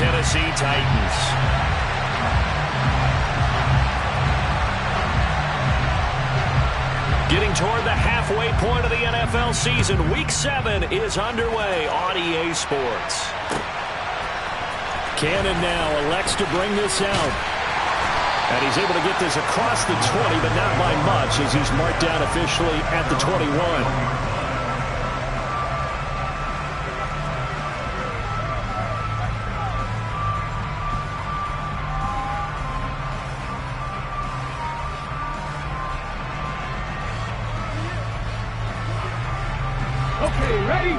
Tennessee Titans. Getting toward the halfway point of the NFL season, Week 7 is underway on EA Sports. Cannon now elects to bring this out. And he's able to get this across the 20, but not by much as he's marked down officially at the 21. Okay, ready?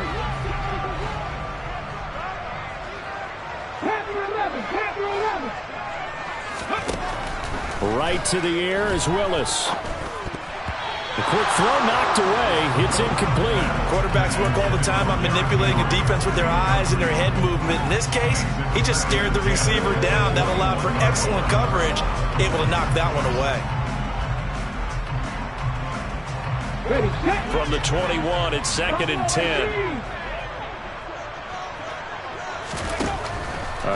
Right to the air is Willis. The quick throw knocked away. It's incomplete. Quarterbacks work all the time on manipulating a defense with their eyes and their head movement. In this case, he just stared the receiver down. That allowed for excellent coverage, able to knock that one away. From the 21, it's 2nd and 10.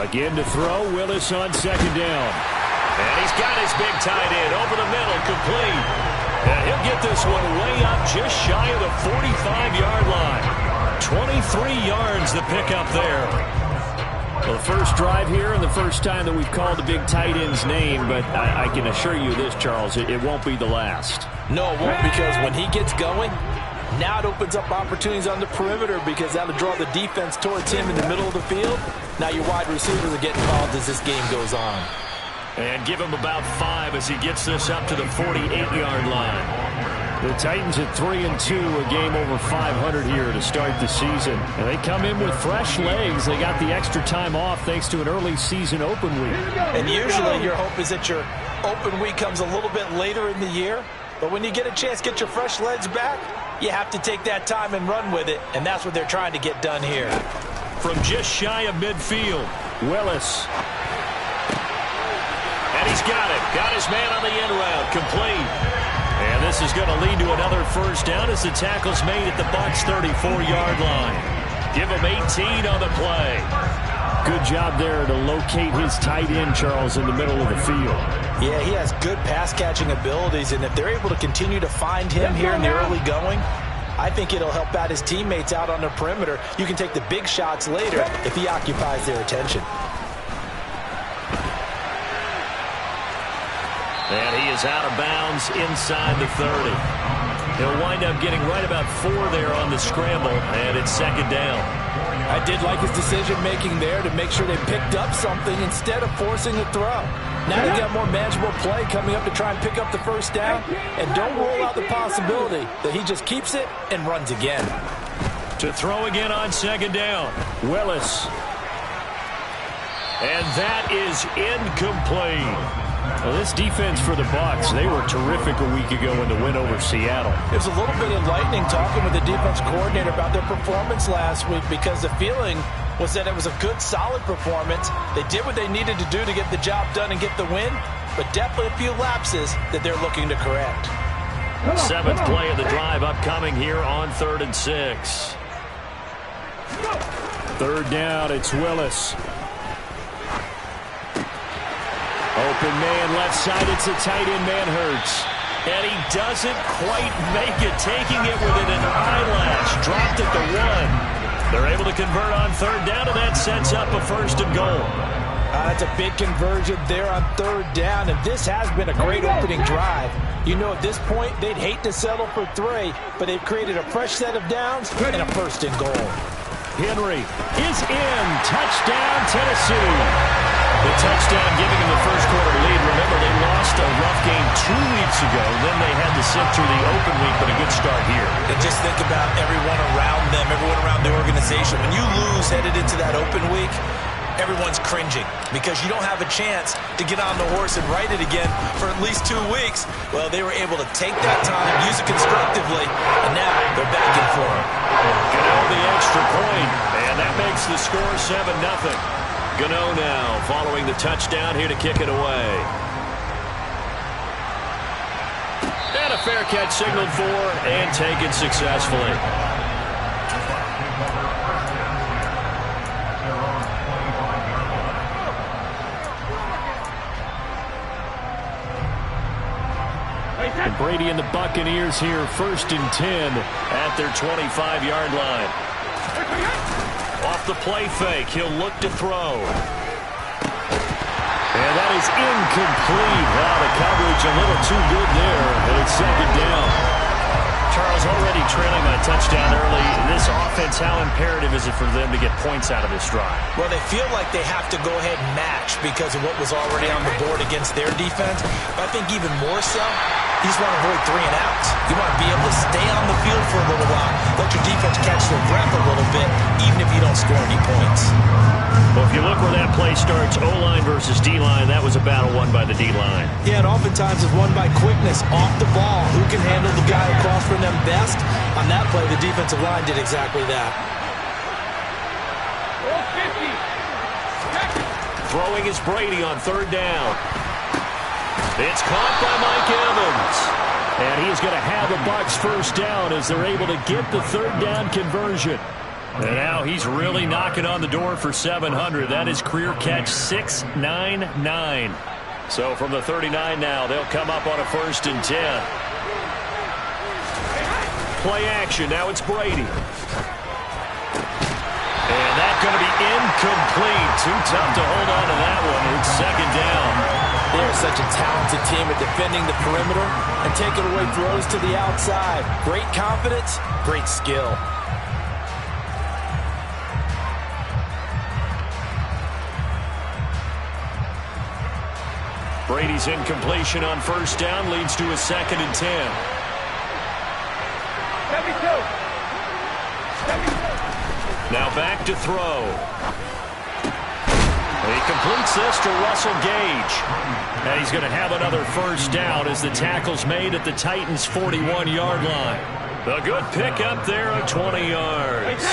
Again to throw. Willis on 2nd down. And he's got his big tight end over the middle, complete. And he'll get this one way up just shy of the 45-yard line. 23 yards the pickup there. Well, the first drive here and the first time that we've called the big tight end's name, but I can assure you this, Charles, it won't be the last. No, it won't, because when he gets going, now it opens up opportunities on the perimeter because that'll draw the defense towards him in the middle of the field. Now your wide receivers are getting involved as this game goes on. And give him about 5 as he gets this up to the 48-yard line. The Titans at 3-2, a game over 500 here to start the season. And they come in with fresh legs. They got the extra time off thanks to an early season open week. And usually your hope is that your open week comes a little bit later in the year. But when you get a chance to get your fresh legs back, you have to take that time and run with it. And that's what they're trying to get done here. From just shy of midfield, Willis. And he's got it. Got his man on the end route. Complete. And this is going to lead to another first down as the tackle's made at the Bucs' 34-yard line. Give him 18 on the play. Good job there to locate his tight end, Charles, in the middle of the field. Yeah, he has good pass-catching abilities, and if they're able to continue to find him here in the early going, I think it'll help out his teammates out on the perimeter. You can take the big shots later if he occupies their attention. And he is out of bounds inside the 30. He'll wind up getting right about 4 there on the scramble, and it's 2nd down. I did like his decision-making there to make sure they picked up something instead of forcing a throw. Now you got more manageable play coming up to try and pick up the first down, and don't rule out the possibility that he just keeps it and runs again. To throw again on 2nd down, Willis. And that is incomplete. Well, this defense for the Bucs, they were terrific a week ago in the win over Seattle. It was a little bit enlightening talking with the defense coordinator about their performance last week because the feeling was that it was a good, solid performance. They did what they needed to do to get the job done and get the win, but definitely a few lapses that they're looking to correct. 7th play of the drive upcoming here on 3rd and 6. 3rd down, it's Willis. Open man left side, it's a tight end, man hurts. And he doesn't quite make it, taking it within an eyelash. Dropped at the 1. They're able to convert on 3rd down, and that sets up a 1st and goal. That's a big conversion there on 3rd down, and this has been a great opening drive. You know, at this point, they'd hate to settle for 3, but they've created a fresh set of downs and a 1st and goal. Henry is in. Touchdown, Tennessee. The touchdown giving them the first quarter lead. Remember, they lost a rough game 2 weeks ago. Then they had to sit through the open week, but a good start here. And just think about everyone around them, everyone around the organization. When you lose headed into that open week, everyone's cringing because you don't have a chance to get on the horse and ride it again for at least 2 weeks. Well, they were able to take that time, use it constructively, and now they're back in form. Gano the extra point, and that makes the score 7-0. Gano now following the touchdown here to kick it away. And a fair catch signaled for and taken successfully. Brady and the Buccaneers here, 1st and 10 at their 25-yard line. Off the play fake, he'll look to throw. And that is incomplete. Wow, the coverage a little too good there, and it's 2nd down. Charles, already trailing by a touchdown early. This offense, how imperative is it for them to get points out of this drive? Well, they feel like they have to go ahead and match because of what was already on the board against their defense. But I think even more so, you just want to avoid 3 and outs. You want to be able to stay on the field for a little while, let your defense catch their breath a little bit, even if you don't score any points. Well, if you look where that play starts, O-line versus D-line, that was a battle won by the D-line. Yeah, and oftentimes it's won by quickness, off the ball. Who can handle the guy across from them best? On that play, the defensive line did exactly that. Throwing is Brady on 3rd down. It's caught by Mike Evans. And he's going to have the Bucs 1st down as they're able to get the 3rd down conversion. And now he's really knocking on the door for 700. That is career catch 699. So from the 39 now, they'll come up on a 1st and 10. Play action. Now it's Brady. And that's going to be incomplete. Too tough to hold on to that one. It's 2nd down. They are such a talented team at defending the perimeter and taking away throws to the outside. Great confidence, great skill. Brady's incompletion on 1st down leads to a 2nd and 10. Now back to throw. He completes this to Russell Gage. And he's going to have another 1st down as the tackle's made at the Titans' 41-yard line. A good pickup there of 20 yards.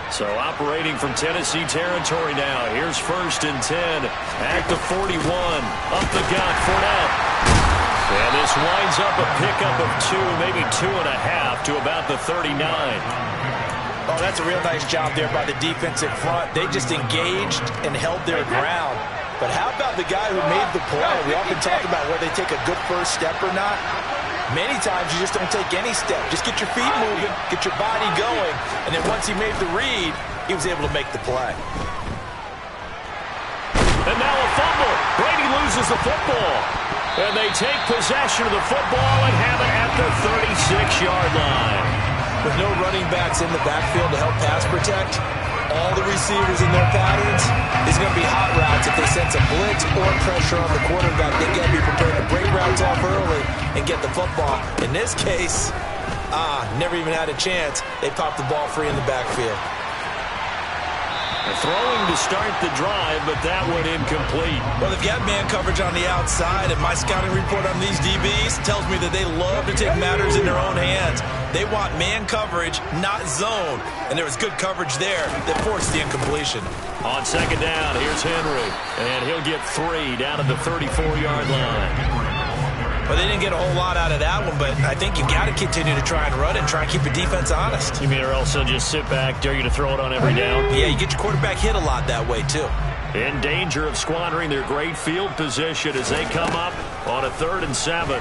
So operating from Tennessee territory now. Here's 1st and 10 at the 41. Up the gut, Fournette. And this winds up a pickup of 2, maybe 2.5 to about the 39. Oh, that's a real nice job there by the defensive front. They just engaged and held their ground. But how about the guy who made the play? We often talk about whether they take a good first step or not. Many times you just don't take any step. Just get your feet moving, get your body going, and then once he made the read, he was able to make the play. And now a fumble. Brady loses the football. And they take possession of the football and have it at the 36-yard line. With no running backs in the backfield to help pass protect, all the receivers in their patterns, it's going to be hot routes if they sense a blitz or pressure on the quarterback. They got to be prepared to break routes off early and get the football. In this case, never even had a chance. They popped the ball free in the backfield. Throwing to start the drive, but that one incomplete. Well, they've got man coverage on the outside, and my scouting report on these DBs tells me that they love to take matters in their own hands. They want man coverage, not zone. And there was good coverage there that forced the incompletion. On 2nd down, here's Henry. And he'll get 3 down at the 34-yard line. Well, they didn't get a whole lot out of that one, but I think you got to continue to try and run it and try and keep the defense honest. You mean or else they'll just sit back, dare you to throw it on every down? Yeah, you get your quarterback hit a lot that way, too. In danger of squandering their great field position as they come up on a 3rd and 7.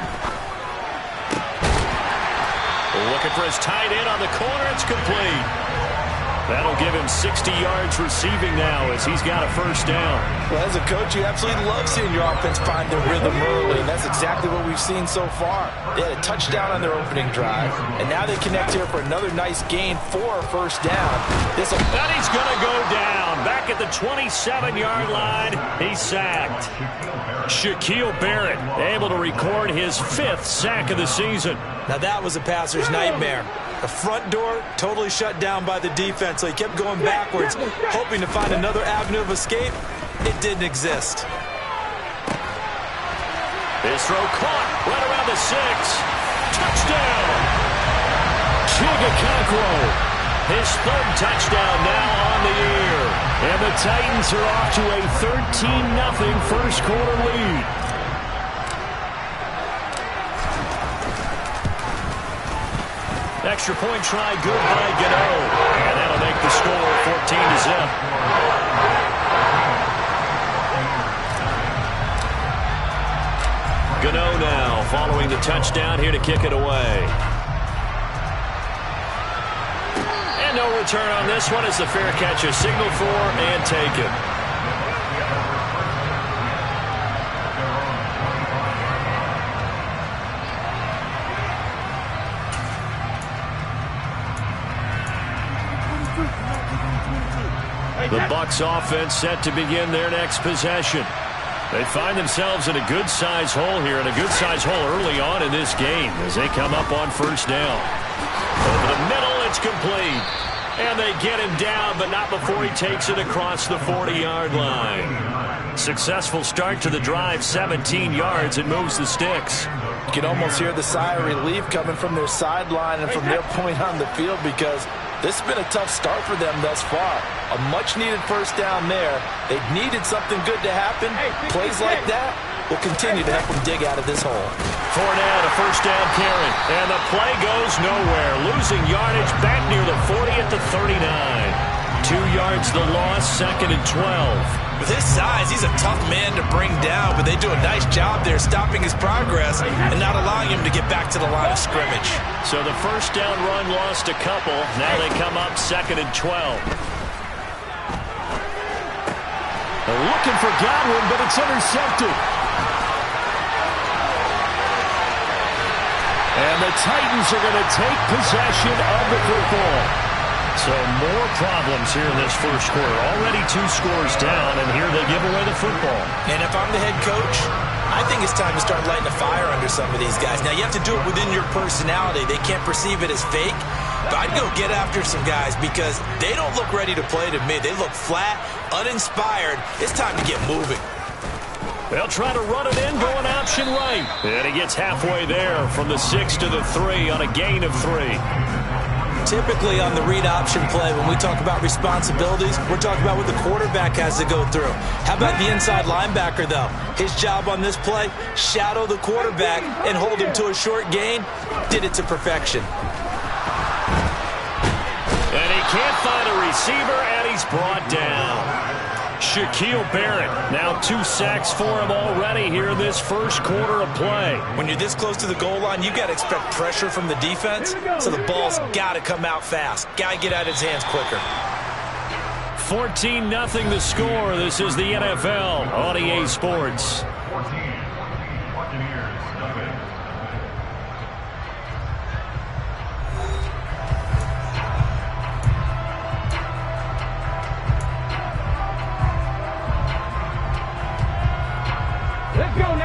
Looking for his tight end on the corner. It's complete. That'll give him 60 yards receiving now as he's got a 1st down. Well, as a coach, you absolutely love seeing your offense find their rhythm early, and that's exactly what we've seen so far. They had a touchdown on their opening drive, and now they connect here for another nice gain for a 1st down. And he's going to go down. Back at the 27-yard line, he's sacked. Shaquille Barrett able to record his 5th sack of the season. Now that was a passer's nightmare. The front door totally shut down by the defense, so he kept going backwards, hoping to find another avenue of escape. It didn't exist. His throw caught right around the 6. Touchdown! Chigacancro. His 3rd touchdown now on the year. And the Titans are off to a 13-0 first quarter lead. Extra point try good by Gano. And that'll make the score 14-0. Gano now. following the touchdown here to kick it away. And no return on this one as the fair catch is signaled for and taken. The Bucs offense set to begin their next possession. They find themselves in a good-sized hole here, and a good-sized hole early on in this game as they come up on first down. Over the middle, it's complete. And they get him down, but not before he takes it across the 40-yard line. Successful start to the drive, 17 yards, and moves the sticks. You can almost hear the sigh of relief coming from their sideline and from their point on the field because this has been a tough start for them thus far. A much-needed first down there. They've needed something good to happen. Plays like that will continue to help them dig out of this hole. Fournette, a first down carry, and the play goes nowhere. Losing yardage back near the 40 at the 39. 2 yards the loss, 2nd and 12. With his size, he's a tough man to bring down, but they do a nice job there stopping his progress and not allowing him to get back to the line of scrimmage. So the first down run lost a couple. Now they come up 2nd and 12. They're looking for Godwin, but it's intercepted. And the Titans are going to take possession of the football. So more problems here in this first quarter. Already 2 scores down, and here they give away the football. And if I'm the head coach, I think it's time to start lighting a fire under some of these guys. Now, you have to do it within your personality. They can't perceive it as fake. But I'd go get after some guys because they don't look ready to play to me. They look flat, uninspired. It's time to get moving. They'll try to run it in, going option right. And he gets halfway there from the 6 to the 3 on a gain of 3. Typically on the read option play, when we talk about responsibilities, we're talking about what the quarterback has to go through. How about the inside linebacker, though? His job on this play, shadow the quarterback and hold him to a short gain. Did it to perfection. And he can't find a receiver, and he's brought down. Shaquille Barrett, now 2 sacks for him already here in this first quarter of play. When you're this close to the goal line, you got to expect pressure from the defense, so the ball's got to come out fast. Got to get out of his hands quicker. 14-0 the score. This is the NFL on EA Sports.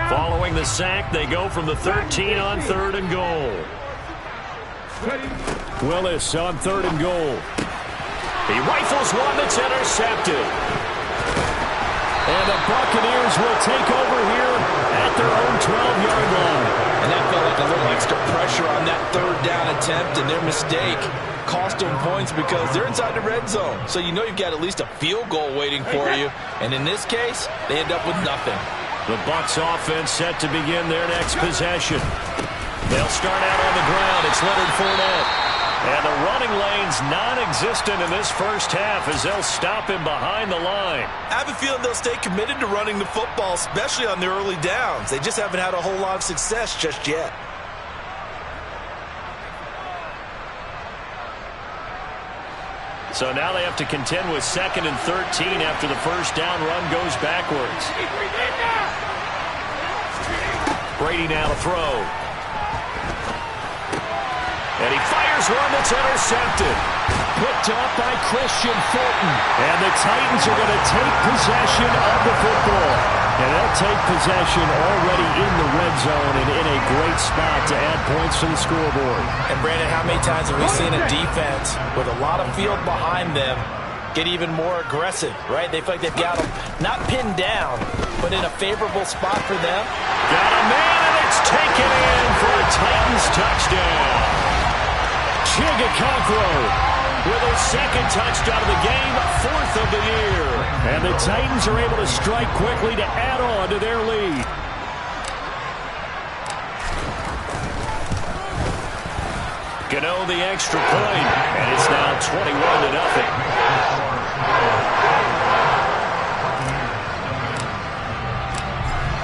Following the sack, they go from the 13 on 3rd and goal. Willis on 3rd and goal. He rifles one that's intercepted. And the Buccaneers will take over here at their own 12-yard line. And that felt like a little extra pressure on that 3rd down attempt, and their mistake cost them points because they're inside the red zone. So you know you've got at least a field goal waiting for you. And in this case, they end up with nothing. The Bucs offense set to begin their next possession. They'll start out on the ground. It's Leonard Fournette. And the running lane's non-existent in this first half as they'll stop him behind the line. I have a feeling they'll stay committed to running the football, especially on their early downs. They just haven't had a whole lot of success just yet. So now they have to contend with 2nd and 13 after the first down run goes backwards. Brady now to throw. And he fires one that's intercepted. Picked up by Christian Fulton. And the Titans are going to take possession of the football. And they'll take possession already in the red zone and in a great spot to add points to the scoreboard. And Brandon, how many times have we seen a defense with a lot of field behind them get even more aggressive, right? They feel like they've got them not pinned down, but in a favorable spot for them. Got a man, and it's taken in for a Titans touchdown. Chigakonkwo with his 2nd touchdown of the game, 4th of the year. And the Titans are able to strike quickly to add on to their lead. Gano the extra point, and it's now 21-0.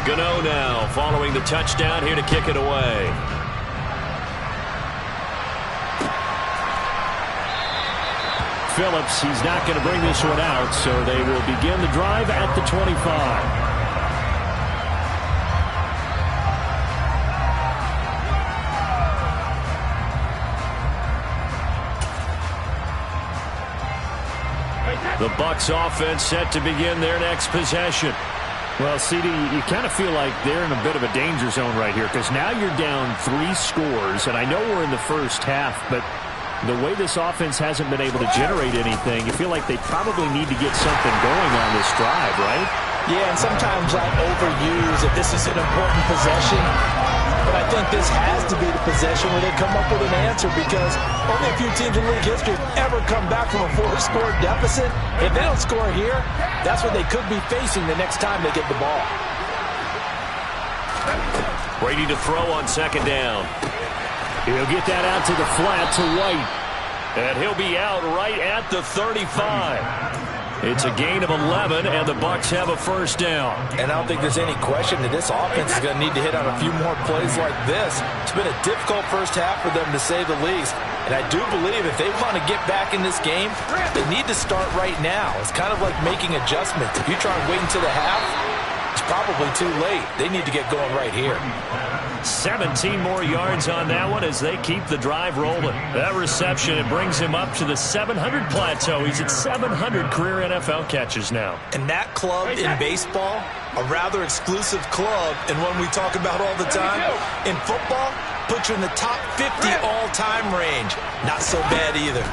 Gano now following the touchdown here to kick it away. Phillips, he's not going to bring this one out, so they will begin the drive at the 25. The Bucs offense set to begin their next possession. Well, CD, you kind of feel like they're in a bit of a danger zone right here because now you're down 3 scores, and I know we're in the first half, but the way this offense hasn't been able to generate anything, you feel like they probably need to get something going on this drive, right? Yeah, and sometimes I overuse if this is an important possession. But I think this has to be the possession where they come up with an answer because only a few teams in league history have ever come back from a 4-score deficit. If they don't score here, that's what they could be facing the next time they get the ball. Brady to throw on second down. He'll get that out to the flat to White. And he'll be out right at the 35. It's a gain of 11, and the Bucs have a first down. And I don't think there's any question that this offense is going to need to hit on a few more plays like this. It's been a difficult first half for them, to say the least. And I do believe if they want to get back in this game, they need to start right now. It's kind of like making adjustments. If you try and wait until the half, it's probably too late. They need to get going right here. 17 more yards on that one as they keep the drive rolling. That reception, it brings him up to the 700 plateau. He's at 700 career NFL catches now. And that club in baseball, a rather exclusive club, and one we talk about all the time. In football, puts you in the top 50 all-time range. Not so bad either.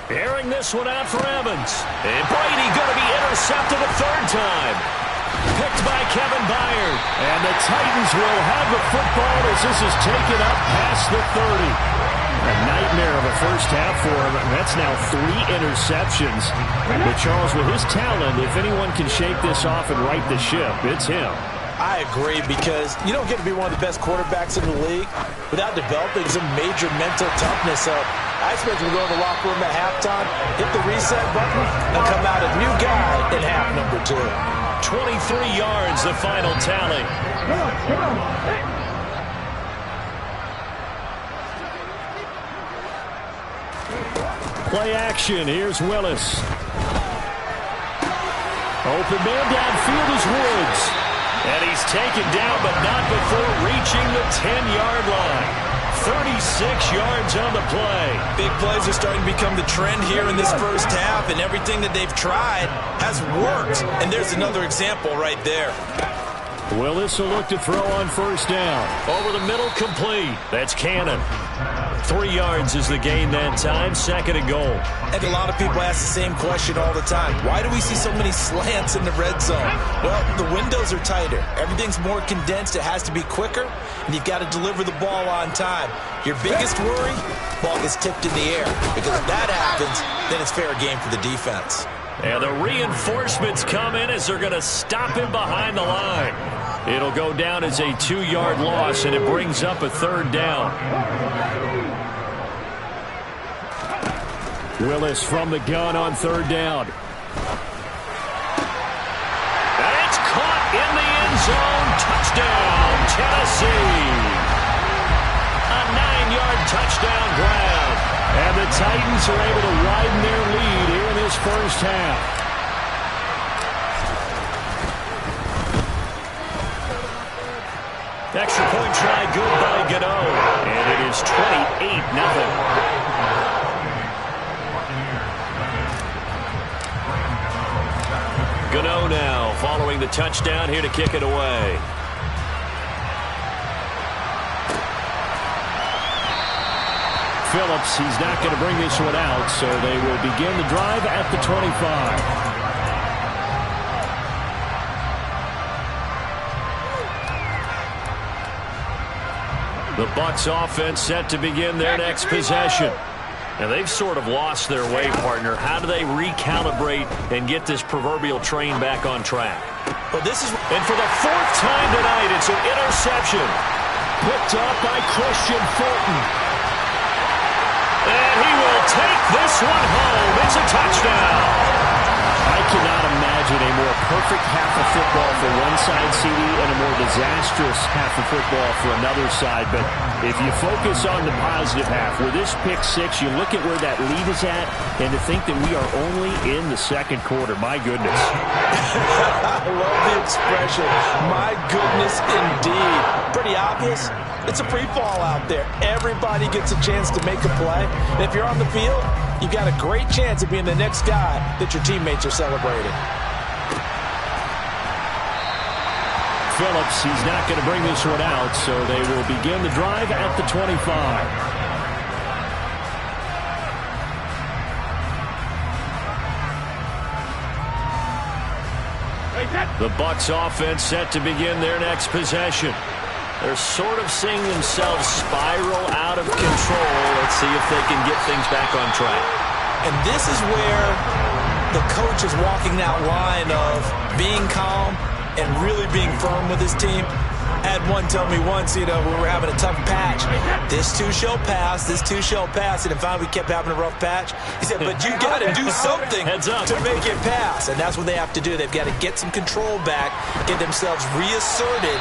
Airing this one out for Evans. And Brady going to be intercepted a third time. Picked by Kevin Byard. And the Titans will have the football as this is taken up past the 30. A nightmare of a first half for him. That's now 3 interceptions. But Charles, with his talent, if anyone can shake this off and right the ship, it's him. I agree, because you don't get to be one of the best quarterbacks in the league without developing some major mental toughness. So I expect him to go to the locker room at halftime, hit the reset button, and come out a new guy in half number 2. 23 yards, the final tally. Play action. Here's Willis. Open man downfield is Woods. And he's taken down, but not before reaching the 10-yard line. 36 yards on the play. Big plays are starting to become the trend here in this first half, and everything that they've tried has worked. And there's another example right there. Willis will look to throw on first down. Over the middle, complete. That's Cannon. 3 yards is the gain that time, 2nd and goal. And a lot of people ask the same question all the time. Why do we see so many slants in the red zone? Well, the windows are tighter. Everything's more condensed. It has to be quicker, and you've got to deliver the ball on time. Your biggest worry, ball gets tipped in the air. Because if that happens, then it's fair game for the defense. And the reinforcements come in as they're going to stop him behind the line. It'll go down as a 2-yard loss, and it brings up a 3rd down. Willis from the gun on 3rd down. And it's caught in the end zone. Touchdown, Tennessee. A 9-yard touchdown grab. And the Titans are able to widen their lead here in this first half. Extra point try good by Gano. And it is 28-0. Gano now following the touchdown here to kick it away. Phillips, he's not going to bring this one out, so they will begin the drive at the 25. The Bucs offense set to begin their next possession. And they've sort of lost their way, partner. How do they recalibrate and get this proverbial train back on track? Well, and for the 4th time tonight, it's an interception. Picked up by Christian Fulton. And he will take this one home. It's a touchdown. I cannot imagine a more perfect half of football for one side, CD, and a more disastrous half of football for another side. But if you focus on the positive half, with this pick six, you look at where that lead is at, and to think that we are only in the second quarter. My goodness. I love the expression. My goodness, indeed. Pretty obvious. It's a free fall out there. Everybody gets a chance to make a play. And if you're on the field, you've got a great chance of being the next guy that your teammates are celebrating. Phillips, he's not going to bring this one out, so they will begin the drive at the 25. The Bucs offense set to begin their next possession. They're sort of seeing themselves spiral out of control. Let's see if they can get things back on track. And this is where the coach is walking that line of being calm and really being firm with his team. I had one tell me once, we were having a tough patch. This too shall pass, this too shall pass. And finally we kept having a rough patch. He said, but you got to do something to make it pass. And that's what they have to do. They've got to get some control back, get themselves reasserted,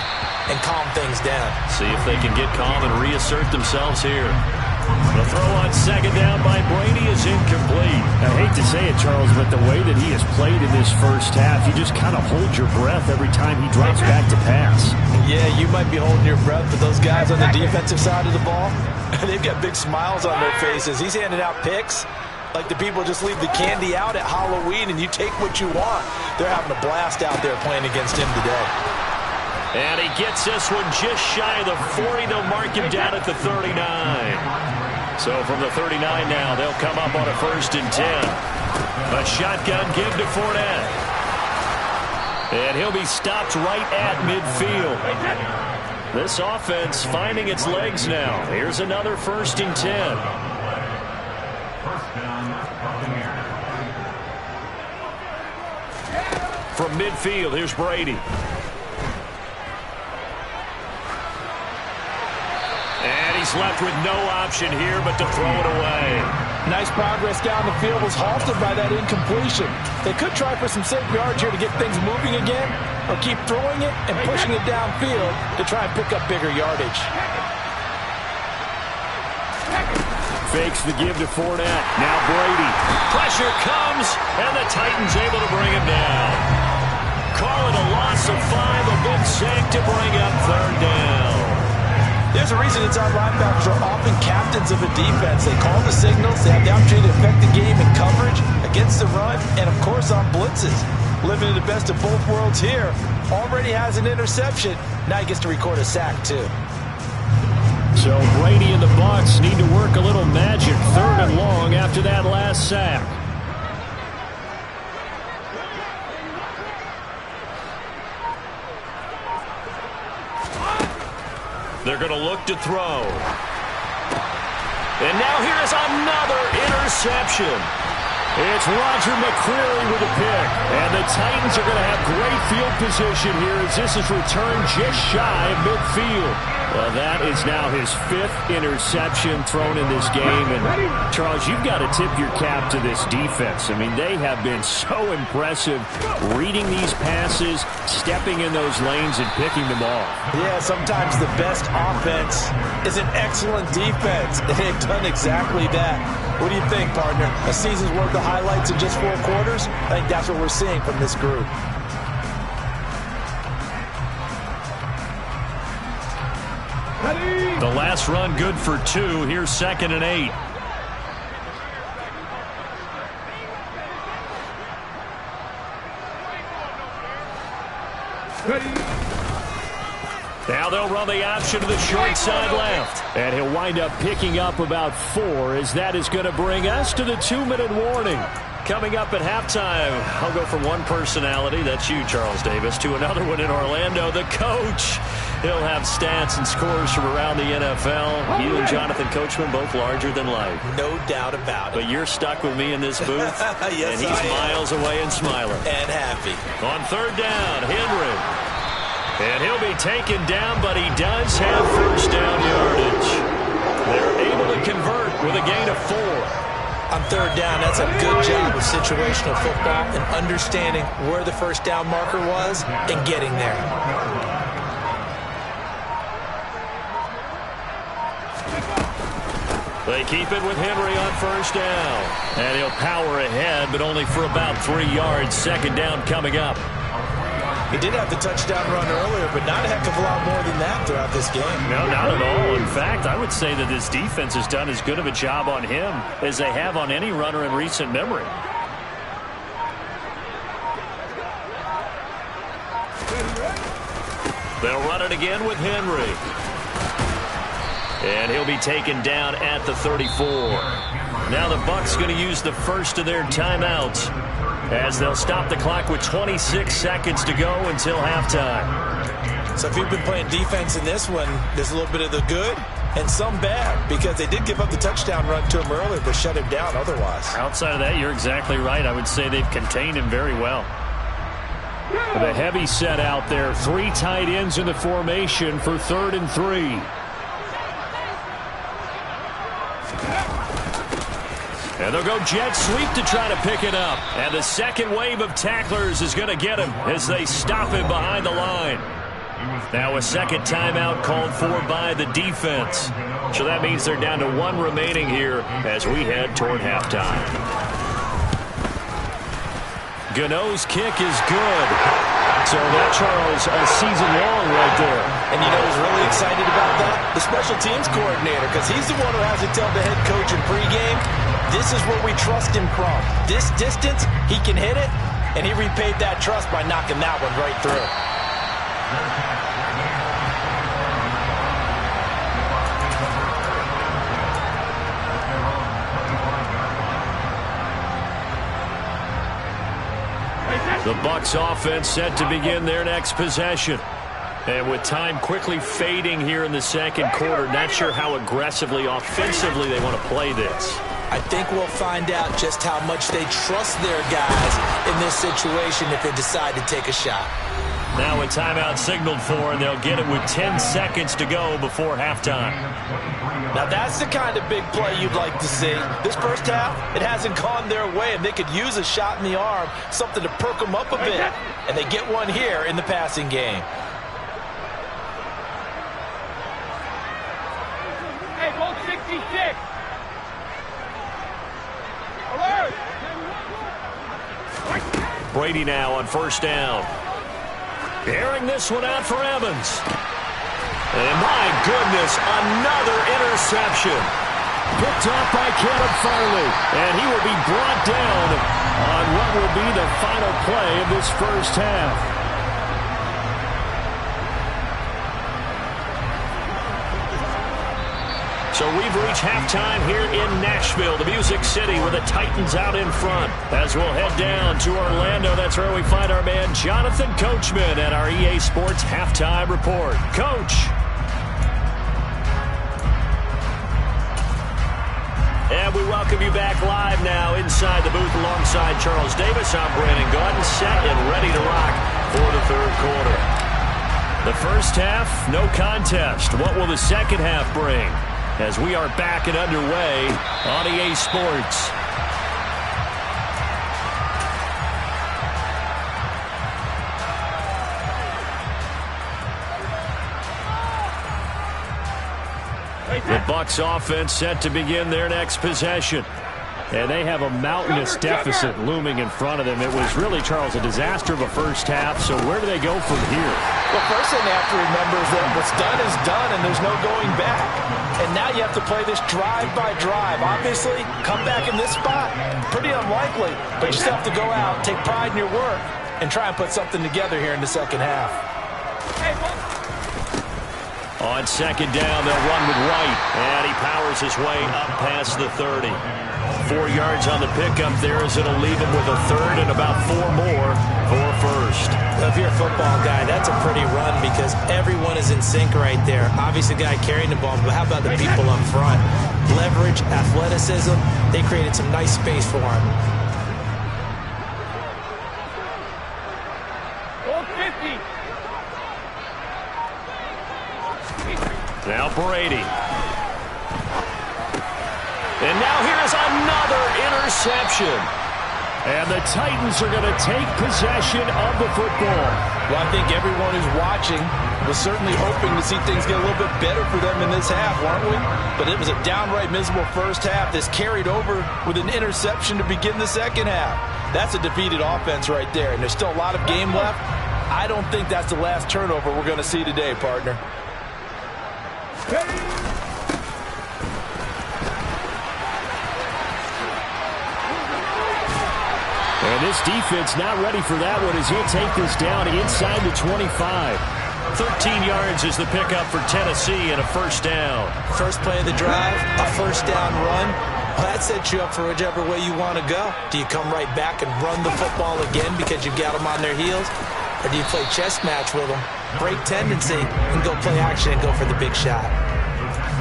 and calm things down. See if they can get calm and reassert themselves here. The throw on second down by Brady is incomplete. I hate to say it, Charles, but the way that he has played in this first half, you just kind of hold your breath every time he drops back to pass. Yeah, you might be holding your breath, but those guys on the defensive side of the ball, they've got big smiles on their faces. He's handing out picks like the people just leave the candy out at Halloween and you take what you want. They're having a blast out there playing against him today. And he gets this one just shy of the 40. They'll mark him down at the 39. So from the 39 now, they'll come up on a 1st and 10. A shotgun give to Fournette. And he'll be stopped right at midfield. This offense finding its legs now. Here's another 1st and 10. From midfield, here's Brady. And he's left with no option here but to throw it away. Nice progress down the field, was halted by that incompletion. They could try for some safe yards here to get things moving again, or keep throwing it and pushing it downfield to try and pick up bigger yardage. Fakes the give to Fournette. Now Brady. Pressure comes, and the Titans able to bring him down. Call it a loss of 5, a big sack to bring up 3rd down. There's a reason inside linebackers are often captains of a defense. They call the signals. They have the opportunity to affect the game in coverage, against the run, and, of course, on blitzes. Living in the best of both worlds here. Already has an interception. Now he gets to record a sack, too. So Brady and the Bucs need to work a little magic 3rd and long after that last sack. They're going to look to throw. And now here's another interception. It's Roger McCreary with a pick. And the Titans are going to have great field position here as this is returned just shy of midfield. Well, that is now his 5th interception thrown in this game. And, Charles, you've got to tip your cap to this defense. I mean, they have been so impressive reading these passes, stepping in those lanes, and picking them off. Yeah, sometimes the best offense is an excellent defense. And they've done exactly that. What do you think, partner? A season's worth of highlights in just 4 quarters? I think that's what we're seeing from this group. The last run good for 2. Here's 2nd and 8. Now they'll run the option to the short side left. And he'll wind up picking up about 4 as that is going to bring us to the 2-minute warning. Coming up at halftime, I'll go from one personality, that's you, Charles Davis, to another one in Orlando, the coach. He'll have stats and scores from around the NFL. You and Jonathan Coachman, both larger than life. No doubt about it. But you're stuck with me in this booth, yes, and he's miles away and smiling. And happy. On 3rd down, Henry. And he'll be taken down, but he does have 1st down yardage. They're able to convert with a gain of 4. On third down, that's a good job of situational football and understanding where the first down marker was and getting there. They keep it with Henry on first down. And he'll power ahead, but only for about 3 yards. Second down coming up. He did have the touchdown run earlier, but not a heck of a lot more than that throughout this game. No, not at all. In fact, I would say that this defense has done as good of a job on him as they have on any runner in recent memory. They'll run it again with Henry. And he'll be taken down at the 34. Now the Bucs going to use the first of their timeouts as they'll stop the clock with 26 seconds to go until halftime. So if you've been playing defense in this one, there's a little bit of the good and some bad, because they did give up the touchdown run to him earlier, but shut him down otherwise. Outside of that, you're exactly right. I would say they've contained him very well. The heavy set out there. 3 tight ends in the formation for 3rd and 3. And they'll go jet sweep to try to pick it up. And the second wave of tacklers is going to get him as they stop him behind the line. Now a second timeout called for by the defense. So that means they're down to 1 remaining here as we head toward halftime. Gano's kick is good. So that, Charles, a season long right there. And you know who's really excited about that? The special teams coordinator, because he's the one who has to tell the head coach in pregame, this is where we trust him from. This distance, he can hit it, and he repaid that trust by knocking that one right through. The Bucs offense set to begin their next possession. And with time quickly fading here in the second quarter, not sure how aggressively, offensively they want to play this. I think we'll find out just how much they trust their guys in this situation if they decide to take a shot. Now a timeout signaled for, and they'll get it with 10 seconds to go before halftime. Now that's the kind of big play you'd like to see. This first half, it hasn't gone their way, and they could use a shot in the arm, something to perk them up a bit. And they get one here in the passing game. Hey, Bolt 66. Alert! Brady now on first down. Airing this one out for Evans. And my goodness, another interception. Picked off by Caleb Farley. And he will be brought down on what will be the final play of this first half. So we've reached halftime here in Nashville, the Music City, with the Titans out in front. As we'll head down to Orlando, that's where we find our man Jonathan Coachman at our EA Sports Halftime Report. Coach. And we welcome you back live now inside the booth alongside Charles Davis. I'm Brandon Gaudin, set and ready to rock for the third quarter. The first half, no contest. What will the second half bring? As we are back and underway on EA Sports. The Bucs offense set to begin their next possession. And they have a mountainous deficit looming in front of them. It was really, Charles, a disaster of a first half. So where do they go from here? Well, first thing they have to remember is that what's done is done, and there's no going back. And now you have to play this drive by drive. Obviously, come back in this spot, pretty unlikely. But you still have to go out, take pride in your work, and try and put something together here in the second half. On second down, they'll run with White. And he powers his way up past the 30. 4 yards on the pickup there as it'll leave him with a third and about 4 more for first. Well, if you're a football guy, that's a pretty run because everyone is in sync right there. Obviously, the guy carrying the ball, but how about the people up front? Leverage, athleticism, they created some nice space for him. Now Brady. And now here is another interception. And the Titans are going to take possession of the football. Well, I think everyone who's watching was certainly hoping to see things get a little bit better for them in this half, weren't we? But it was a downright miserable first half. This carried over with an interception to begin the second half. That's a defeated offense right there, and there's still a lot of game left. I don't think that's the last turnover we're going to see today, partner. And this defense not ready for that one as he'll take this down inside the 25. 13 yards is the pickup for Tennessee and a first down. First play of the drive, a first down run. Well, that sets you up for whichever way you want to go. Do you come right back and run the football again because you've got them on their heels? Or do you play chess match with them, break tendency, and go play action and go for the big shot?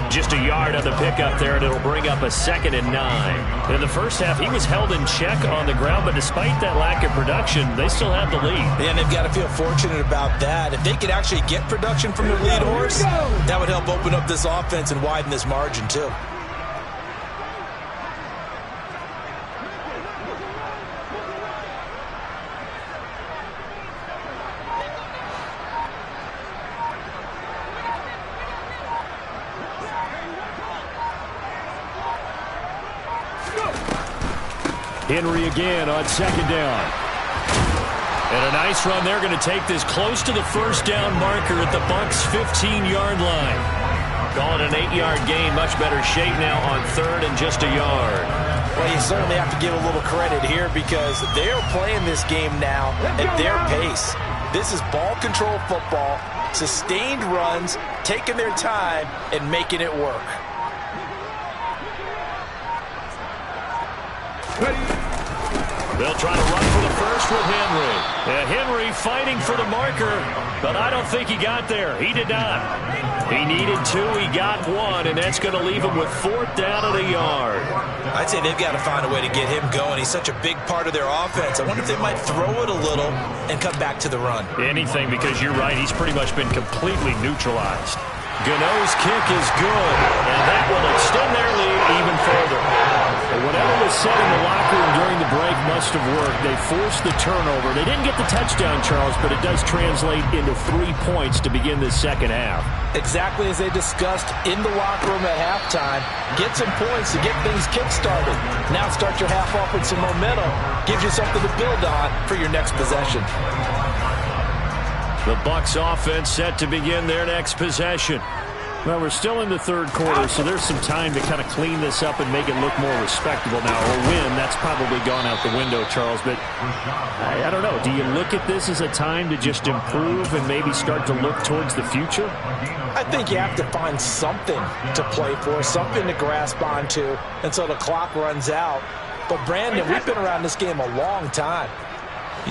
Just a yard on the pickup there, and it'll bring up a 2nd and 9. In the first half, he was held in check on the ground, but despite that lack of production, they still have the lead. And they've got to feel fortunate about that. If they could actually get production from their lead horse, that would help open up this offense and widen this margin, too. Henry again on 2nd down. And a nice run. They're going to take this close to the first down marker at the Bucs' 15-yard line. Call it an 8-yard gain. Much better shape now on 3rd and just a yard. Well, you certainly have to give a little credit here because they're playing this game now at their pace. This is ball control football, sustained runs, taking their time, and making it work. They'll try to run for the first with Henry. Henry fighting for the marker, but I don't think he got there. He did not. He needed 2. He got 1, and that's going to leave him with 4th down and a yard. I'd say they've got to find a way to get him going. He's such a big part of their offense. I wonder if they might throw it a little and come back to the run. Anything, because you're right. He's pretty much been completely neutralized. Gano's kick is good, and that will extend their lead even further. And whatever was said in the locker room during the break must have worked. They forced the turnover. They didn't get the touchdown, Charles, but it does translate into 3 points to begin this second half. Exactly as they discussed in the locker room at halftime. Get some points to get things kick-started. Now start your half off with some momentum. Gives you something to build on for your next possession. The Bucs offense set to begin their next possession. Well, we're still in the 3rd quarter, so there's some time to kind of clean this up and make it look more respectable now. Or win, that's probably gone out the window, Charles. But I don't know. Do you look at this as a time to just improve and maybe start to look towards the future? I think you have to find something to play for, something to grasp onto until the clock runs out. But, Brandon, we've been around this game a long time.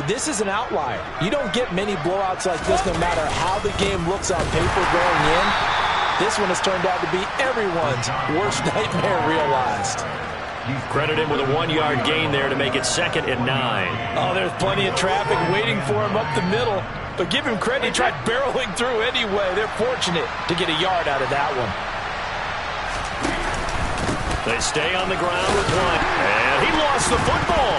This is an outlier. You don't get many blowouts like this no matter how the game looks on paper going in. This one has turned out to be everyone's worst nightmare realized. Credit him with a 1-yard gain there to make it 2nd and 9. Oh, there's plenty of traffic waiting for him up the middle. But give him credit, he tried barreling through anyway. They're fortunate to get a yard out of that one. They stay on the ground with 1. And he lost the football.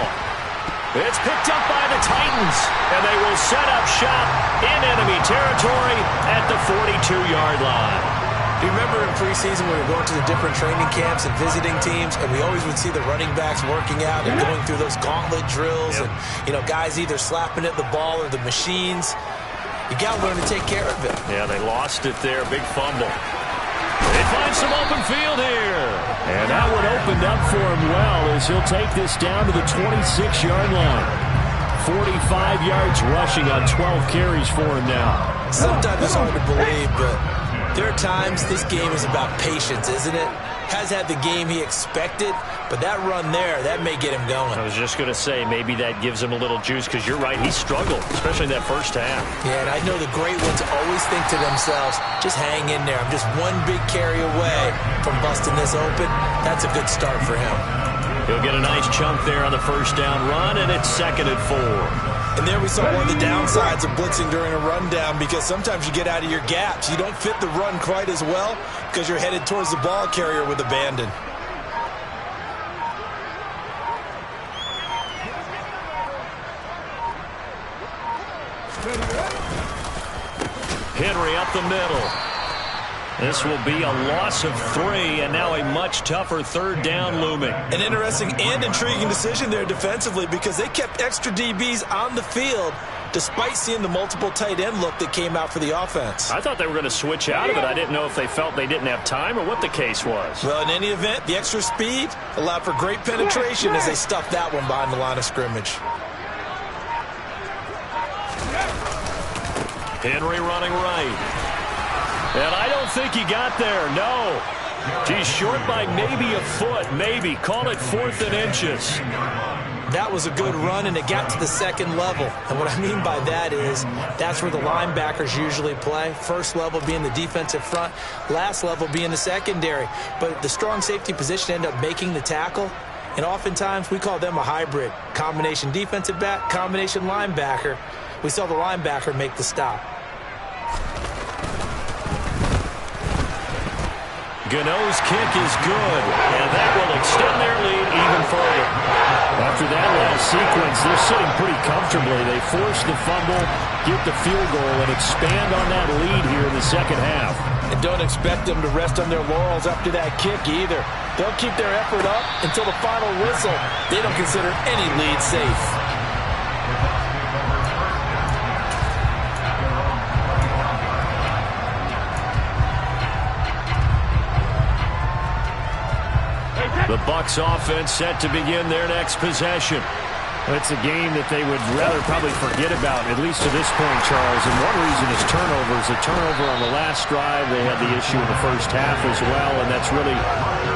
It's picked up by the Titans, and they will set up shop in enemy territory at the 42-yard line. Do you remember in preseason when we were going to the different training camps and visiting teams, and we always would see the running backs working out and going through those gauntlet drills, and, you know, guys either slapping at the ball or the machines. You got to learn to take care of it. Yeah, they lost it there. Big fumble. They find some open field here. And that one opened up for him well as he'll take this down to the 26-yard line. 45 yards rushing on 12 carries for him now. Sometimes it's hard to believe, but there are times this game is about patience, isn't it? Has had the game he expected, but that run there, that may get him going. I was just going to say, maybe that gives him a little juice, because you're right, he struggled, especially in that first half. Yeah, and I know the great ones always think to themselves, just hang in there. I'm just one big carry away from busting this open. That's a good start for him. He'll get a nice chunk there on the first down run, and it's 2nd and 4. And there we saw one of the downsides of blitzing during a rundown, because sometimes you get out of your gaps. You don't fit the run quite as well because you're headed towards the ball carrier with abandon. Henry up the middle. This will be a loss of 3, and now a much tougher third down looming. An interesting and intriguing decision there defensively because they kept extra DBs on the field despite seeing the multiple tight end look that came out for the offense. I thought they were going to switch out of it. I didn't know if they felt they didn't have time or what the case was. Well, in any event, the extra speed allowed for great penetration as they stuffed that one behind the line of scrimmage. Henry running right. And I don't think he got there, no. He's short by maybe a foot, maybe. Call it 4th and inches. That was a good run, and it got to the second level. And what I mean by that is that's where the linebackers usually play. First level being the defensive front, last level being the secondary. But the strong safety position ended up making the tackle, and oftentimes we call them a hybrid. Combination defensive back, combination linebacker. We saw the linebacker make the stop. Gano's kick is good, and that will extend their lead even further. After that last sequence, they're sitting pretty comfortably. They force the fumble, get the field goal, and expand on that lead here in the second half. And don't expect them to rest on their laurels after that kick either. They'll keep their effort up until the final whistle. They don't consider any lead safe. The Bucs offense set to begin their next possession. It's a game that they would rather probably forget about, at least to this point, Charles. And one reason is turnovers. A turnover on the last drive. They had the issue in the first half as well, and that's really,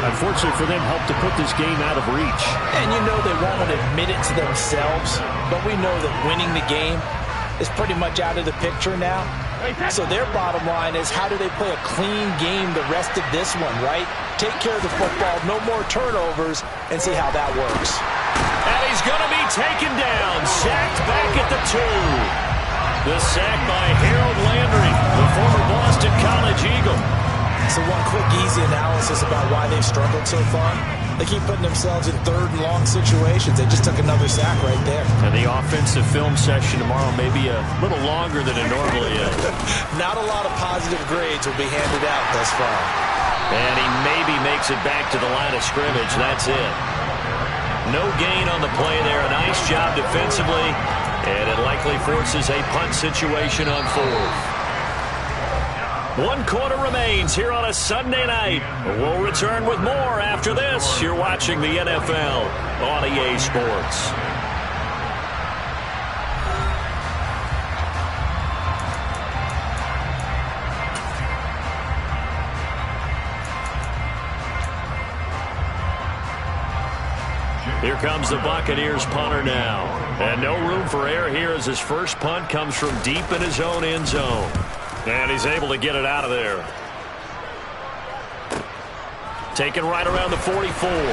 unfortunately for them, helped to put this game out of reach. And you know they won't admit it to themselves, but we know that winning the game is pretty much out of the picture now. So their bottom line is, how do they play a clean game the rest of this one, right? Take care of the football, no more turnovers, and see how that works. And he's going to be taken down, sacked back at the 2. The sack by Harold Landry, the former Boston College Eagle. So one quick, easy analysis about why they've struggled so far. They keep putting themselves in third and long situations. They just took another sack right there. And the offensive film session tomorrow may be a little longer than it normally is. Not a lot of positive grades will be handed out thus far. And he maybe makes it back to the line of scrimmage. That's it. No gain on the play there. A nice job defensively. And it likely forces a punt situation on 4th. 1 quarter remains here on a Sunday night. We'll return with more after this. You're watching the NFL on EA Sports. Here comes the Buccaneers punter now. And no room for error here as his first punt comes from deep in his own end zone. And he's able to get it out of there. Taken right around the 44. And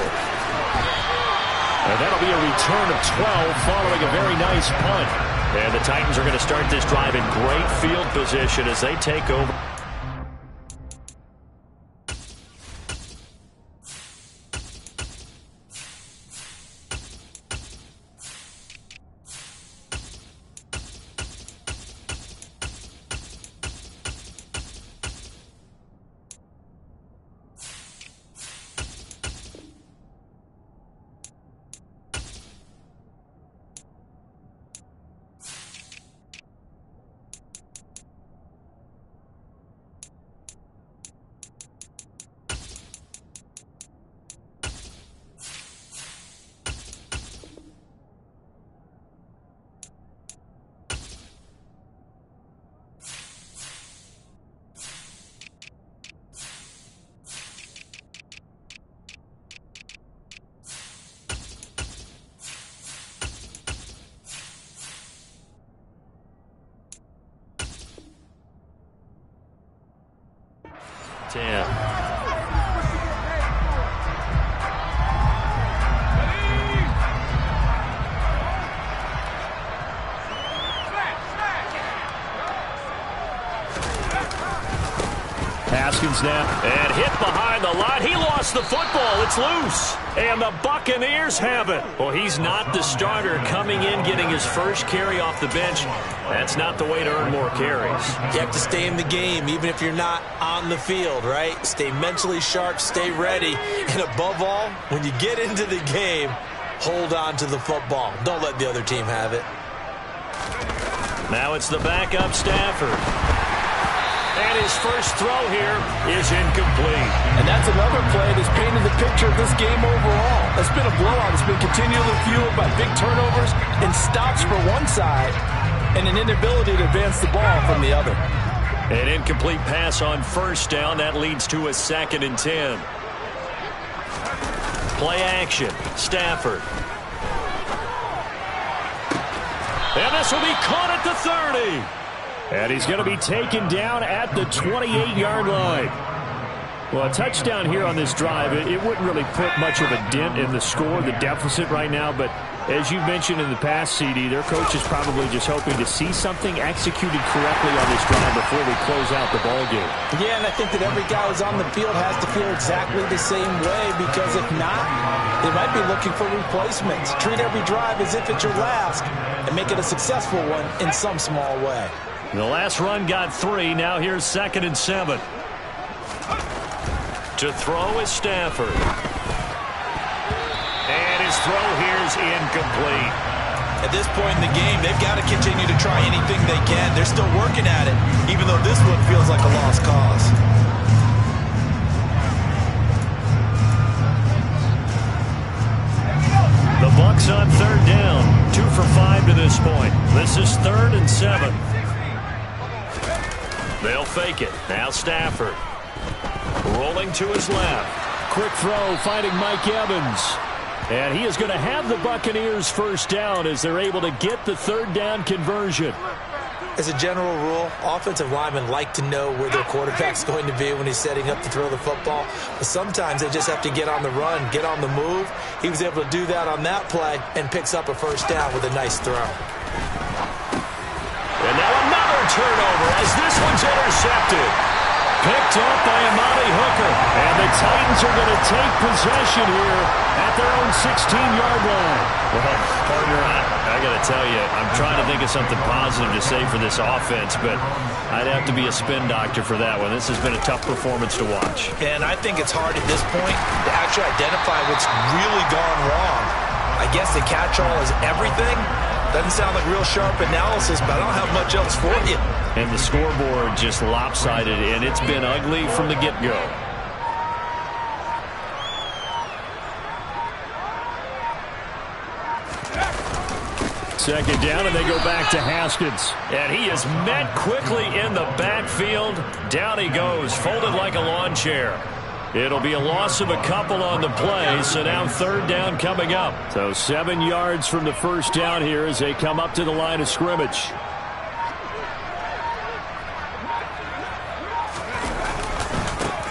that'll be a return of 12 following a very nice punt. And the Titans are going to start this drive in great field position as they take over. Haskins now. And hit behind the line. He lost the football. It's loose. And the Buccaneers have it. Well, he's not the starter coming in, getting his first carry off the bench. That's not the way to earn more carries. You have to stay in the game, even if you're not on the field, right? Stay mentally sharp, stay ready. And above all, when you get into the game, hold on to the football. Don't let the other team have it. Now it's the backup Stafford. And his first throw here is incomplete. And that's another play that's painted the picture of this game overall. It's been a blowout. It's been continually fueled by big turnovers and stops for one side and an inability to advance the ball from the other. An incomplete pass on first down. That leads to a 2nd and 10. Play action. Stafford. And this will be caught at the 30. And he's going to be taken down at the 28-yard line. Well, a touchdown here on this drive, it wouldn't really put much of a dent in the score, the deficit right now. But as you mentioned in the past, CD, their coach is probably just hoping to see something executed correctly on this drive before we close out the ballgame. Yeah, and I think that every guy who's on the field has to feel exactly the same way, because if not, they might be looking for replacements. Treat every drive as if it's your last and make it a successful one in some small way. The last run got 3. Now here's 2nd and 7. To throw is Stafford. And his throw here is incomplete. At this point in the game, they've got to continue to try anything they can. They're still working at it, even though this one feels like a lost cause. The Bucs on 3rd down. 2 for 5 to this point. This is 3rd and 7. They'll fake it. Now Stafford. Rolling to his left. Quick throw, finding Mike Evans. And he is going to have the Buccaneers first down as they're able to get the 3rd down conversion. As a general rule, offensive linemen like to know where their quarterback's going to be when he's setting up to throw the football. But sometimes they just have to get on the run, get on the move. He was able to do that on that play and picks up a first down with a nice throw. And now another turnover as this one's intercepted. Picked up by Amani Hooker. And the Titans are going to take possession here at their own 16-yard line. Well, partner, I got to tell you, I'm trying to think of something positive to say for this offense, but I'd have to be a spin doctor for that one. This has been a tough performance to watch. And I think it's hard at this point to actually identify what's really gone wrong. I guess the catch-all is everything. Doesn't sound like real sharp analysis, but I don't have much else for you. And the scoreboard just lopsided, and it's been ugly from the get-go. Second down, and they go back to Haskins. And he is met quickly in the backfield. Down he goes, folded like a lawn chair. It'll be a loss of a couple on the play, so now 3rd down coming up. So 7 yards from the first down here as they come up to the line of scrimmage.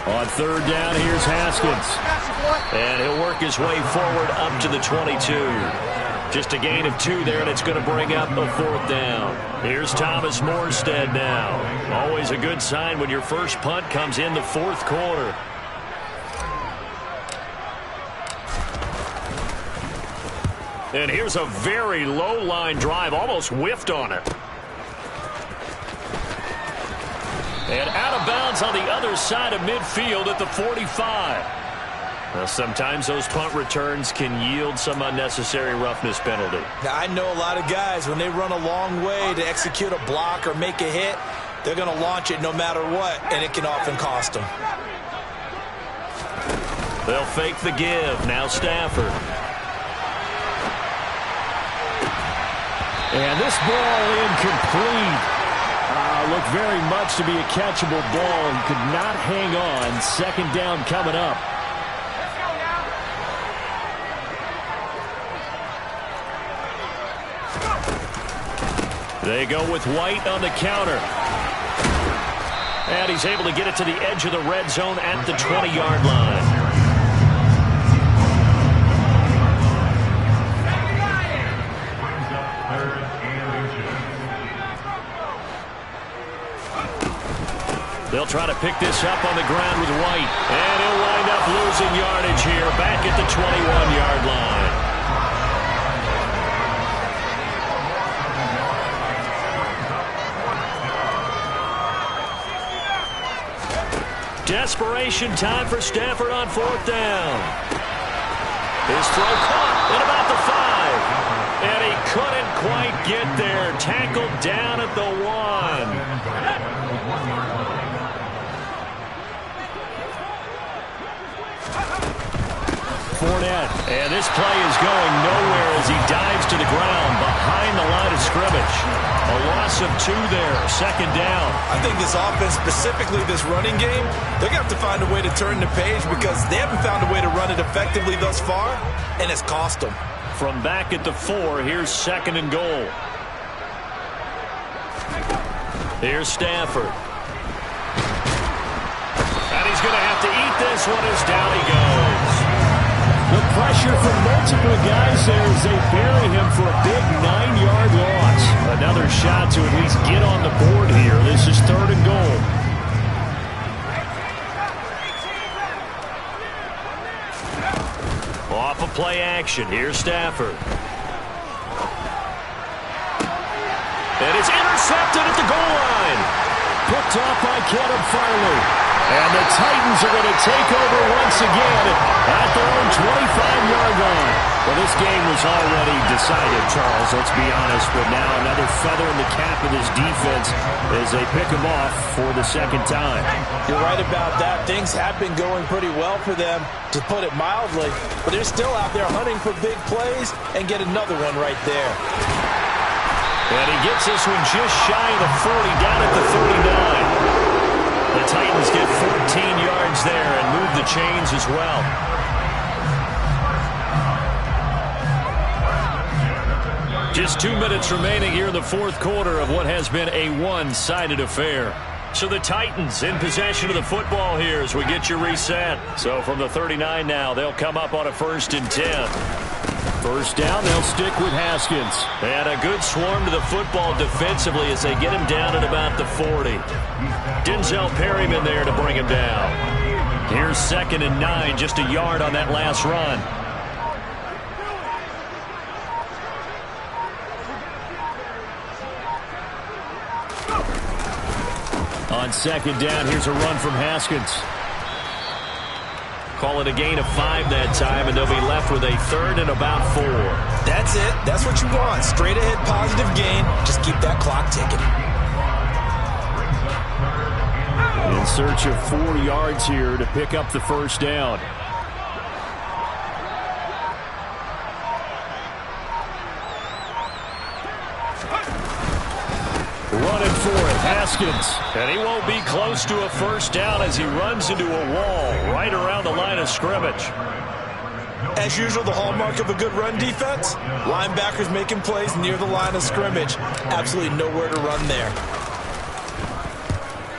On 3rd down, here's Haskins. And he'll work his way forward up to the 22. Just a gain of 2 there, and it's going to bring up a 4th down. Here's Thomas Morstead now. Always a good sign when your first punt comes in the 4th quarter. And here's a very low line drive, almost whiffed on it. And out of bounds on the other side of midfield at the 45. Now, sometimes those punt returns can yield some unnecessary roughness penalty. Now, I know a lot of guys, when they run a long way to execute a block or make a hit, they're going to launch it no matter what, and it can often cost them. They'll fake the give. Now Stafford. And this ball incomplete. Looked very much to be a catchable ball and could not hang on. 2nd down coming up. They go with White on the counter. And he's able to get it to the edge of the red zone at the 20-yard line. They'll try to pick this up on the ground with White. And he'll wind up losing yardage here back at the 21-yard line. Desperation time for Stafford on 4th down. His throw caught at about the 5. And he couldn't quite get there. Tackled down at the 1. Fournette. And this play is going nowhere as he dives to the ground behind the line of scrimmage. A loss of 2 there. 2nd down. I think this offense, specifically this running game, they're going to have to find a way to turn the page because they haven't found a way to run it effectively thus far, and it's cost them. From back at the 4, here's 2nd and goal. Here's Stafford. And he's going to have to eat this one as down he goes. The pressure from multiple guys there as they bury him for a big 9-yard loss. Another shot to at least get on the board here. This is 3rd and goal. Off of play action. Here's Stafford. And it's intercepted at the goal line. Picked off by Caleb Farley. And the Titans are going to take over once again at their own 25-yard line. Well, this game was already decided, Charles, let's be honest. But now another feather in the cap of this defense as they pick them off for the 2nd time. You're right about that. Things have been going pretty well for them, to put it mildly. But they're still out there hunting for big plays and get another one right there. And he gets this one just shy of the 40, down at the 39. The Titans get 14 yards there and move the chains as well. Just 2 minutes remaining here in the 4th quarter of what has been a one-sided affair. So the Titans in possession of the football here as we get you reset. So from the 39 now, they'll come up on a 1st and 10. 1st down, they'll stick with Haskins. And a good swarm to the football defensively as they get him down at about the 40. Denzel Perryman there to bring him down. Here's 2nd and 9, just a yard on that last run. On 2nd down, here's a run from Haskins. Call it a gain of 5 that time, and they'll be left with a 3rd and about 4. That's it. That's what you want. Straight ahead positive gain. Just keep that clock ticking. In search of 4 yards here to pick up the 1st down. Running for it, Haskins. And he won't be close to a 1st down as he runs into a wall right around the line of scrimmage. As usual, the hallmark of a good run defense, linebackers making plays near the line of scrimmage. Absolutely nowhere to run there.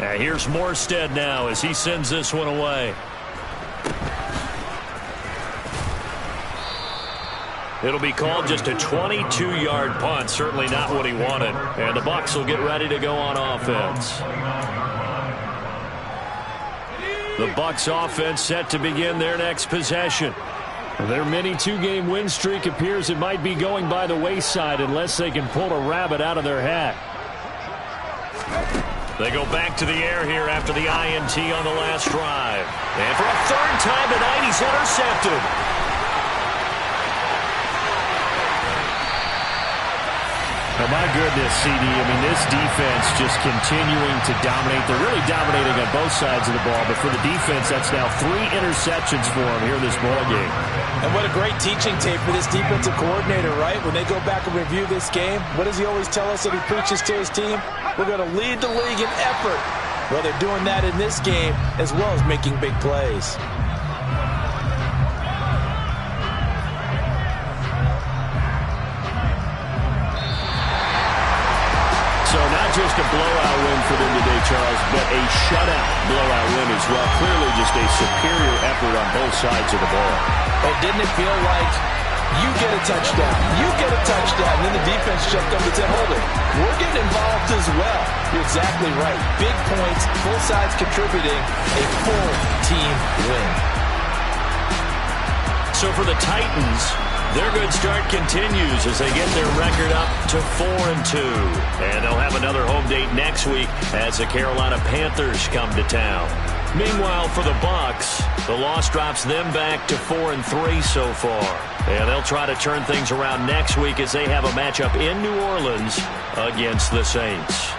And here's Morstead now as he sends this one away. It'll be called just a 22-yard punt. Certainly not what he wanted. And the Bucs will get ready to go on offense. The Bucs offense set to begin their next possession. Their mini 2-game win streak appears it might be going by the wayside unless they can pull a rabbit out of their hat. They go back to the air here after the INT on the last drive. And for a 3rd time tonight, he's intercepted. Oh, my goodness, CD. I mean, this defense just continuing to dominate. They're really dominating on both sides of the ball. But for the defense, that's now 3 interceptions for them here in this ball game. And what a great teaching tape for this defensive coordinator, right? When they go back and review this game, what does he always tell us that he preaches to his team? We're going to lead the league in effort. Well, they're doing that in this game as well as making big plays. So not just a blowout win for them today, Charles, but a shutout blowout win as well. Clearly just a superior effort on both sides of the ball. And didn't it feel like You get a touchdown. You get a touchdown. And then the defense jumped up and said, hold it. We're getting involved as well. You're exactly right. Big points, both sides contributing, a full team win. So for the Titans, their good start continues as they get their record up to 4-2. And they'll have another home date next week as the Carolina Panthers come to town. Meanwhile, for the Bucs, the loss drops them back to 4-3 so far. And they'll try to turn things around next week as they have a matchup in New Orleans against the Saints.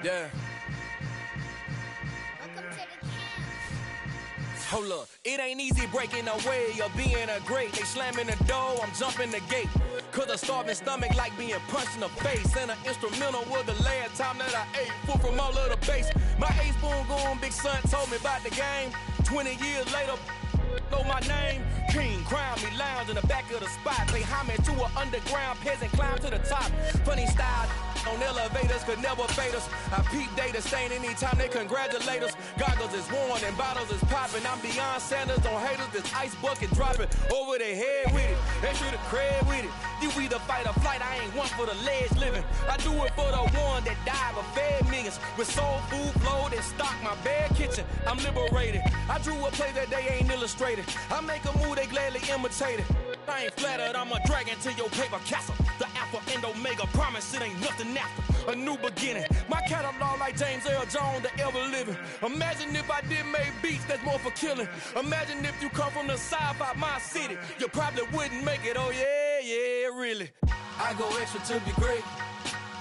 Yeah. Hold up, it ain't easy breaking away or being a great. They slamming the door, I'm jumping the gate. Cause a starving stomach like being punched in the face. And an instrumental was the last time that I ate. Food from all of the base. My ace spoon going, big son told me about the game. 20 years later, know my name. King, crown me, lounge in the back of the spot. Pay homage to an underground peasant, climb to the top. Funny style, On elevators could never fade us. I peep data stain anytime they congratulate us. Goggles is worn and bottles is popping. I'm beyond Sanders on haters. This ice bucket dropping over their head with it. They should have cred with it. You either fight or flight. I ain't one for the ledge living. I do it for the one that died but fed millions. With soul food flowed and stocked my bad kitchen. I'm liberated. I drew a play that they ain't illustrated. I make a move they gladly imitate it. I ain't flattered, I'm a dragon to your paper castle. The Alpha and Omega, promise it ain't nothing after. A new beginning. My catalog like James Earl Jones, the ever living. Imagine if I did make beats that's more for killing. Imagine if you come from the south out my city. You probably wouldn't make it, oh yeah, really. I go extra to be great.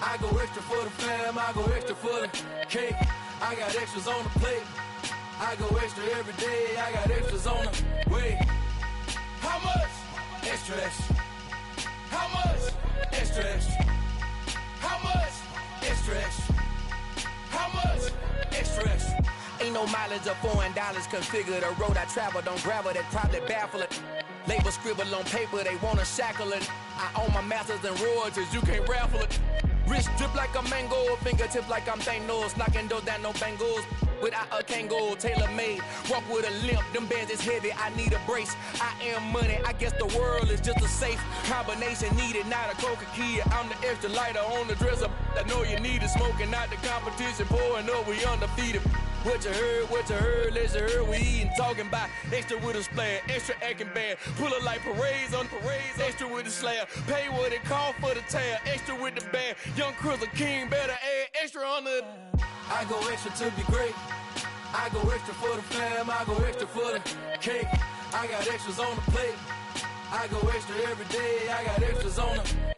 I go extra for the fam, I go extra for the cake. I got extras on the plate. I go extra every day, I got extras on the way. How much? Extra, extra. How much? Extra, extra. How much? Extra, extra. How much? Extra, extra. Ain't no mileage of $4 configure the road I travel. Don't gravel, that probably baffle it. Label scribble on paper, they wanna shackle it. I own my masters and royalties, you can't raffle it. Wrist drip like a mango, fingertip like I'm Thanos. Knocking those down, no bangles. Without a Kangol, tailor-made. Walk with a limp, them bands is heavy, I need a brace. I am money, I guess the world is just a safe combination needed, not a coca key. I'm the extra lighter on the dresser. I know you need it, smoking out the competition, pouring up, we undefeated. What you heard, let's hear we eatin', talking about extra with a splash, extra acting bad. Pull it like parades on parades, extra with the slab. Pay what it cost for the tab, extra with the band. Young Cruiser King, better add extra on the. I go extra to be great. I go extra for the fam, I go extra for the cake. I got extras on the plate. I go extra every day, I got extras on the